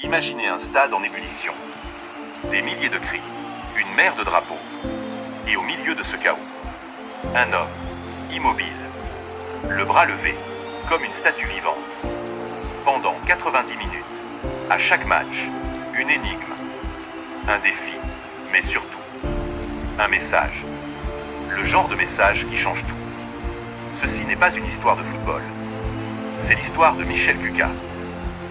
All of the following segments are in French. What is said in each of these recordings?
Imaginez un stade en ébullition. Des milliers de cris, une mer de drapeaux. Et au milieu de ce chaos, un homme, immobile, le bras levé, comme une statue vivante. Pendant 90 minutes, à chaque match, une énigme, un défi, mais surtout, un message. Le genre de message qui change tout. Ceci n'est pas une histoire de football. C'est l'histoire de Michel Kuka.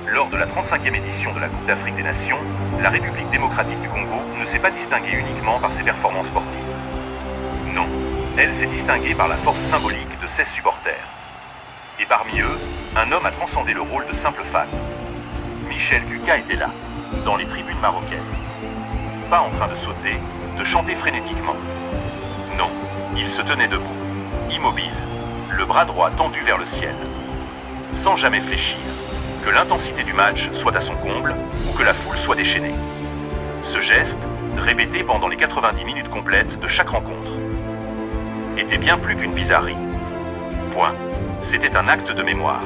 Lors de la 35e édition de la Coupe d'Afrique des Nations, la République démocratique du Congo ne s'est pas distinguée uniquement par ses performances sportives. Non, elle s'est distinguée par la force symbolique de 16 supporters. Et parmi eux, un homme a transcendé le rôle de simple fan. Michel Kuka était là, dans les tribunes marocaines. Pas en train de sauter, de chanter frénétiquement. Non, il se tenait debout, immobile, le bras droit tendu vers le ciel, sans jamais fléchir, que l'intensité du match soit à son comble ou que la foule soit déchaînée. Ce geste, répété pendant les 90 minutes complètes de chaque rencontre, était bien plus qu'une bizarrerie. Point. C'était un acte de mémoire.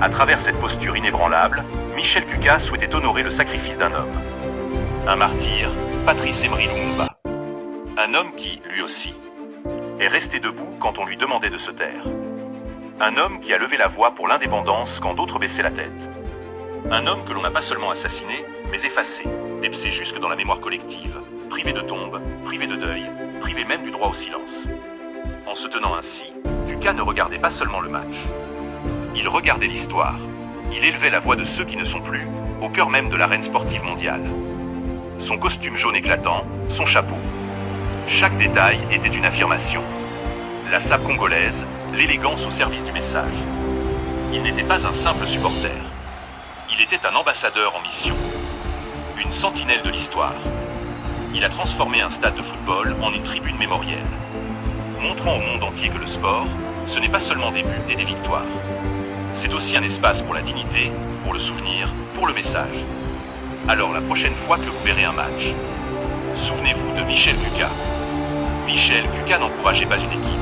À travers cette posture inébranlable, Michel Kuka souhaitait honorer le sacrifice d'un homme. Un martyr, Patrice Emery Lumumba. Un homme qui, lui aussi, est resté debout quand on lui demandait de se taire. Un homme qui a levé la voix pour l'indépendance quand d'autres baissaient la tête. Un homme que l'on n'a pas seulement assassiné, mais effacé, dépecé jusque dans la mémoire collective, privé de tombe, privé de deuil, privé même du droit au silence. En se tenant ainsi, Kuka ne regardait pas seulement le match. Il regardait l'histoire. Il élevait la voix de ceux qui ne sont plus, au cœur même de l'arène sportive mondiale. Son costume jaune éclatant, son chapeau. Chaque détail était une affirmation. La sape congolaise, l'élégance au service du message. Il n'était pas un simple supporter. Il était un ambassadeur en mission. Une sentinelle de l'histoire. Il a transformé un stade de football en une tribune mémorielle. Montrant au monde entier que le sport, ce n'est pas seulement des buts et des victoires. C'est aussi un espace pour la dignité, pour le souvenir, pour le message. Alors la prochaine fois que vous verrez un match, souvenez-vous de Michel Kuka. Michel Kuka n'encourageait pas une équipe.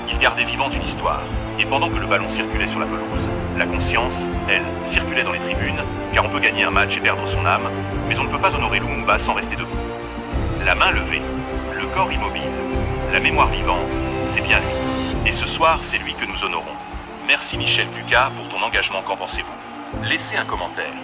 Il gardait vivante une histoire, et pendant que le ballon circulait sur la pelouse, la conscience, elle, circulait dans les tribunes, car on peut gagner un match et perdre son âme, mais on ne peut pas honorer Lumumba sans rester debout. La main levée, le corps immobile, la mémoire vivante, c'est bien lui. Et ce soir, c'est lui que nous honorons. Merci Michel Kuka pour ton engagement, qu'en pensez-vous? Laissez un commentaire.